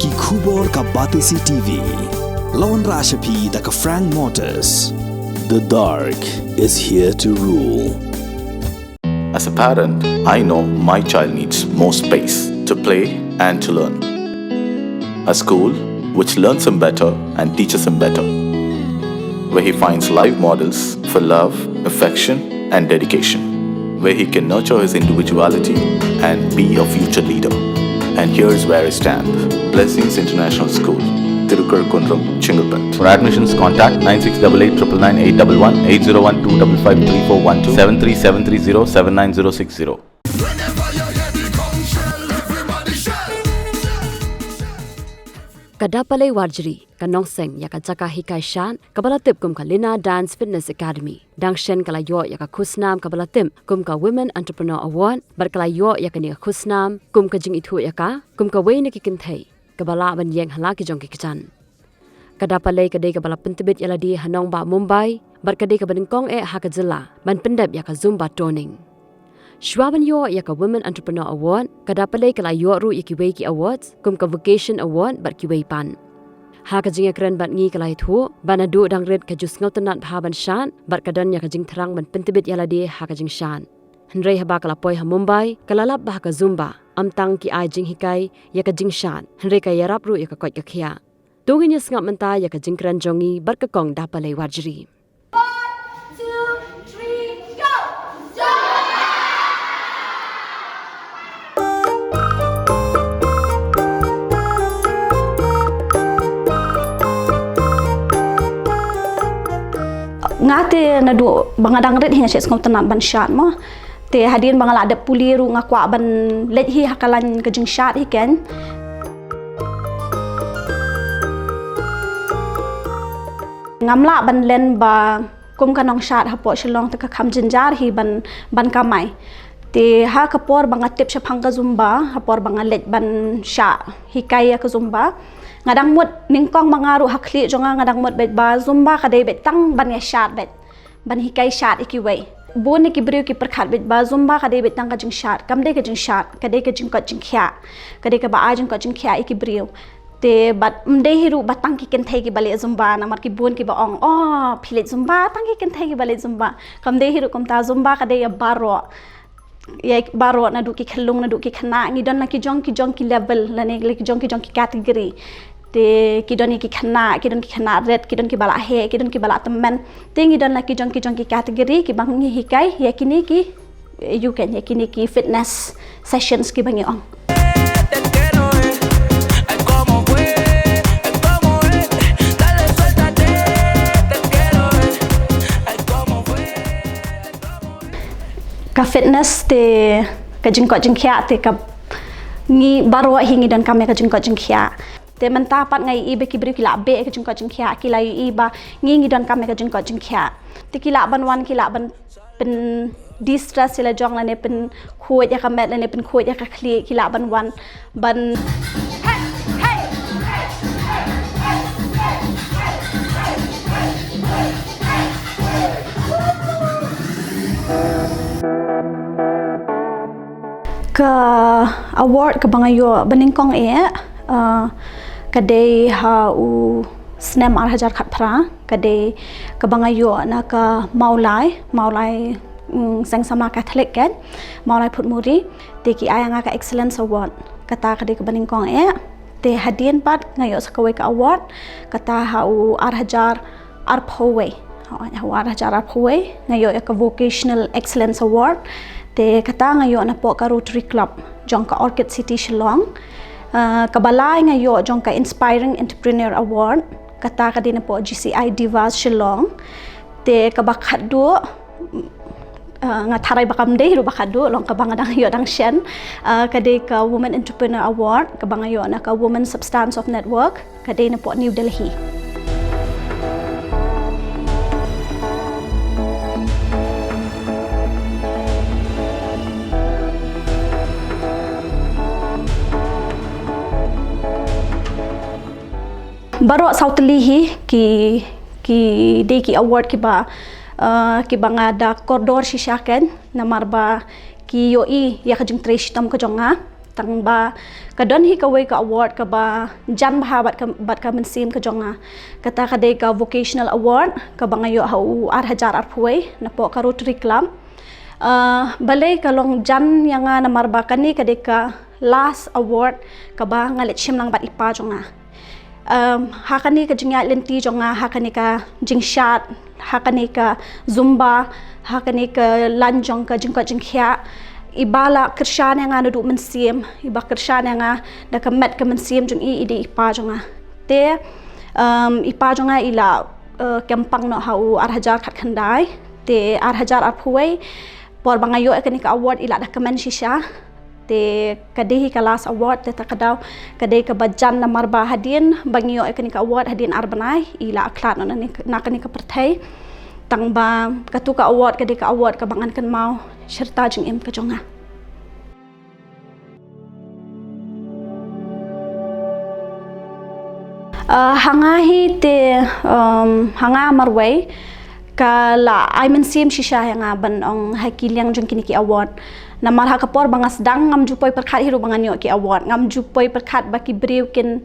ki khubor ka batisi TV. Lawan Rashapi da ka Frank Motors. The dark is here to rule. As a parent, I know my child needs more space to play and to learn. A school which learns him better and teaches him better, where he finds live models for love, affection and dedication, where he can nurture his individuality and be a future leader. And here's where I stand. Blessings International School, Tirukazhunduram, Chingalpet. For admissions, contact 9688 999 811 801 255 3412 73730 79060. Dapale warjri kanong Seng yaka Jaka Hikai Shad kabalatip kum kalina Dance Fitness Academy dangshen kala yo yaka khusnam kabalatim kum ka Women Entrepreneur Award bar kala yo yaka ni khusnam kum ka Ïathuh yaka kum ka wei ni kikinthei kabala ban yeng hala ki jong ki kichan Dapale kadai kabala pentibit yaladi hanong ba Mumbai bar kadai ka baningkong hakajilla ban pendap yaka Zumba toning Shwaban yo yaka Women Entrepreneur Award Dapale kala yo ru yaki wei ki awards kum ka Vocation Award bar ki wei pan ha ka jinga kren bat ngi kala Ïathuh ban adu dang red ka jus ngautanat bha ban Shad bar kadan yaka jing tharang ban pentibit yaladi ha ka jing Shad hnrei haba kala poi ha Mumbai kala lap bah ka Zumba amtang ki ai jing Hikai yaka jing Shad hnrei ka yarap ru yaka koi ka khia tungin ya ngap menta yaka jing kren jongi bar ka kong Dapale warjri ngate nadu bangadang red hinga ses ngautanat ban Shad mo te hadin bangala ada puliru ngakwa ban let hi hakalan ka jing Shad hi ken ngamla ban len ba kum kanong Shad hapo shlong ta ka kham jinjar hi ban kamai te ha kapor bangatip sha phangka Zumba hapor bangalet ban Shad Hikai ka Zumba ngadang mut ningkong mangaru hakli jonga ngadang mut bet ba Zumba kadai bet tang ban ya Shad bet ban Hikai Shad ikiwei bun ki briu ki perkhat bet ba Zumba kadai bet tang ka jing Shad kamde ka jing Shad kadai ka jing ka jing khya kadai ka ba ajing ka jing khya iki briu te bat mde hiru batang ki ken thai ki bale Zumba namar ki bun ki ba ong oh phile Zumba tang ki ken thai ki bale Zumba kamde hiru komta Zumba kadai ya baro ya baro na du ki khlung na du ki khana ngi don na ki jong ki level la ne ki jong ki category te kidon ki khana red kidon ki bala he kidon ki bala temen te ngidon la ki jong ki category ki bang ngi Hikai yakini ki you can yakini ki fitness sessions ki bangi ong ka fitness te ka jing khya te ka ngi baro hingi dan kame ka jing khya te mentapat ngai ibe ki bri kila be ka jing khya kila iba ngi dan kame ka jing khya te kila ban wan kila ban pen distress la jong la ne pen khoi ya ka met la ne pen khoi ya ka khli kila ban wan ban ka award ka bangayo baningkong kadai ha u snem 8000 khat phra kadai ka bangayo na ka maulai Seng sama Catholic kan maulai phutmuri te ki ayanga ka excellence award kata kadai ka baningkong te hadien pat ngayo sakawai ka award kata ha u 8000 arphowe ha 8000 arphowe ngayo ka vocational excellence award te kata ngayo na po ka Rotary Club jong ka Orchid City Shillong kabalay ngayo jong ka Inspiring Entrepreneur Award kata ka din po GCI Divas Shillong te kabakhado nga tharay bakamde hiru bakhado long ka bangadang yo dang shen kade ka Women Entrepreneur Award ka bangayo na ka Women Substance of Network kade na po New Delhi baro sautlihi ki de ki award ki ba nga da koridor shishaken na marba ki yo ya kajing tresh tam ko jonga tang ba kadon hi ka wei ka award ka ba jan ba bat ka mensim ka jonga kata ka de ka vocational award ka ba ngayo hau ar hajar ar phuai na po ka rotary club balai ka long jan yang na marba kani ka de ka last award ka ba ngalet shim lang bat ipa jonga hakani ka jingya lenti jonga hakani ka jing Shad hakani ka zumba hakani ka lanjong ka jingka jingkhya ibala kershan yang anu duk mensim iba kershan yang da kamet ka mensim jung ide ipa jonga te ipa jonga ila kempang no hau ar hajar khat khandai te ar hajar ar phuai por bangayo ekani ka award ila da kamen shisha te kadehi kelas award te takadaw kadai ka bajan na marba hadin bangiyo ekani ka award hadin arbanai ila aklat no na kani ka perthai tang ba katu ka award kadai ka award ka bangan kan mau serta jing em ka jonga hangahi te hanga marway kala ai mensim shisha yang ban ong hakiliang jung kini ki award namar ha kapor banga Sdang ngam jupoi perkhat hiru banga nyo ki award ngam jupoi perkhat baki brew kin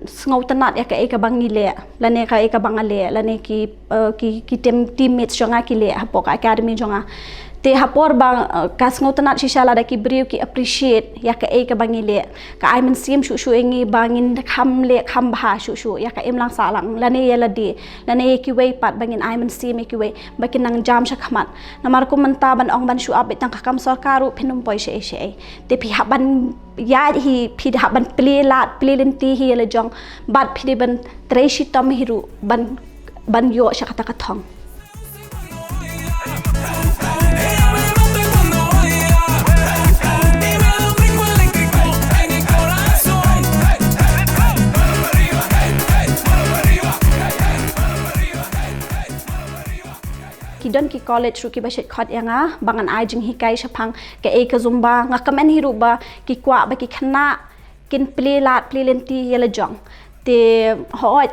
ngau tanat ya ka e ka bangi le lane ka e ka bangale lane ki teammates jonga ki le hapok academy jonga te hapor bang kas ngau tanat shisha la da ki brew ki appreciate ya ka e ka bangi le ka ai mensim shu engi bangin kham le kham bha shu ya ka em lang sa lang lane ya ladi lane ki wei pat bangin ai mensim ki wei bakin nang jam sha khmat namar ko manta ban ong ban shu abit tang kakam sarkaru phinum poi she te phi haban ya hi phi haban play lenti hi le jong bat phi ban treshi tom hiru ban yo sha kata kathong kidon ki college ru ki baset khot yanga bangan ai jing Hikai shapang ke e ka zumba nga kamen hiru ba ki kwa ba ki khana kin play lenti yela jong te hoit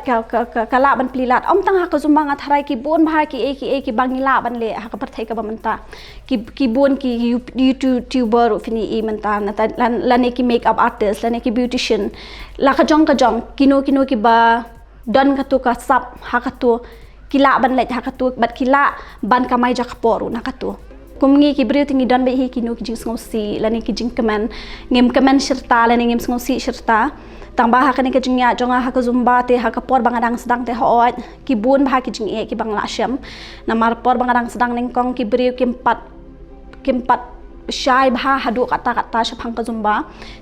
ka la ban play lat om tang ha ka zumba nga tharai ki bon ba ki e bangila ban le ha ka parthai ka bamanta ki bon ki youtuber fini e manta na la ne ki makeup artist la ne ki beautician la ka jong kino ki ba don ka tu ka sap ha ka tu kila ban lek hakatu bat kila ban kamai jakporu nakatu kumngi ki brio tingi don be hi kinu ki jing ngosi lani ki jing kemen ngem serta lani ngem ngosi serta tang ba hakani ka jingya jonga haka zumba te haka por bangadang Sdang te hoot ki bun ba ki jing e ki bang lashem namar por bangadang Sdang ningkong ki brio kimpat syai bah hadu kata syapang ka zumba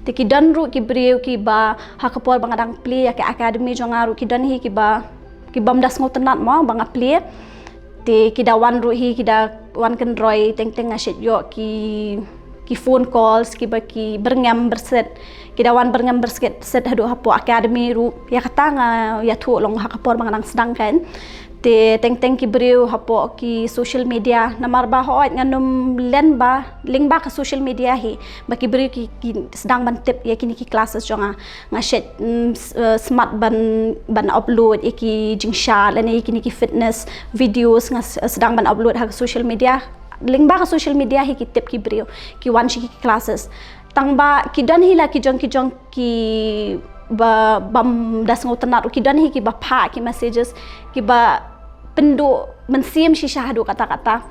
te ki don ru ki brio ki ba haka por bangadang play ya ki academy jonga ru ki don hi ki bam das ngau tenat mo bang apli te kita wan ru hi kita wan kan roy teng asyik yo ki phone calls ki Byrngem berset kita wan Byrngem berset set hadu hapo academy ru ya kata nga Ïathuh long hakapor bang nang Sdang kan te teng ki beriu hapo ki social media namar ba hoit nganum len ba link ba ka social media hi ba ki beriu ki Sdang ban tip ya kini ki classes jonga nga shet smart ban upload ki jing Shad lane kini ki fitness videos nga Sdang ban upload ha social media link ba ka social media hi ki tip ki beriu ki wan shi ki classes tang ba ki dan hi la ki jong ki ba bam das ngau tanat ki dan hi ki ba pha ki messages ki ba pendu mensim shisha hadu kata-kata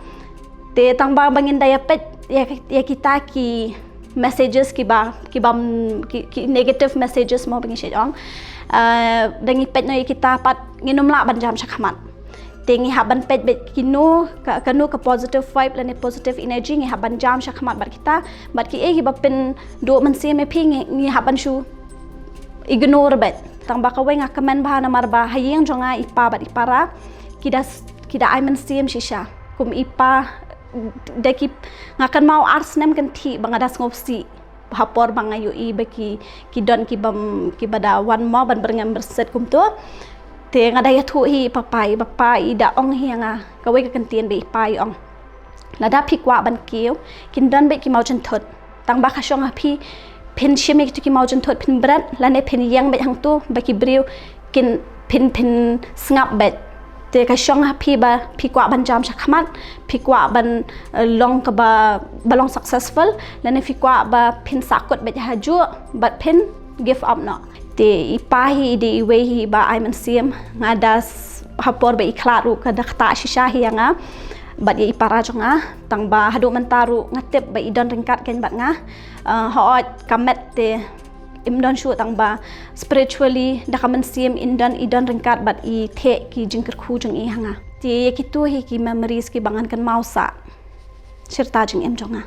te tang ba bangin daya pet ya kita ki messages ki negative messages mo bangin shejong dangi pet no kita pat nginum la ban jam shakhamat te ngi haban pet bet kinu ka positive vibe lane positive energy ngi haban jam shakhamat bar kita bat ki ki ba pen do mensim e phi ngi haban shu ignore bet tang ba ka we nga kamen ba na marba hayeng jonga ipa bat ipara kida ai mensim shisha kum ipa deki ngakan mau ars nem kan thi bangadas ngopsi hapor bangayu i beki kidon ki bada wan mo ban Byrngem berset kum tu te ngada Ïathuh hi papai da ong hi nga ka we ka kan tien be pai ong lada phikwa ban kiu kin don be ki mau chen thot tang ba kha shong phi pen shime ki mau chen thot pin brat lane pen yang be hang tu ba ki briu kin pin snap bet te ka syong pi kwa ban jam chakmat pi kwa ban long ka ba balong successful lane fi kwa ba pin sakut ba haju but pin give up no te ipahi de iwehi ba ai man sim ngadas hapor ba iklaru ka dakta shisha hianga bat ye ipara jonga tang ba hadu mantaru ngatep ba idon ringkat ken bat nga hoot kamet te imdon shu tang ba spiritually dakaman sim idon ringkat bat I the ki jingker khu jeng I hanga ti ye kitu hi ki memories ki bangan kan mausa cerita jeng em jonga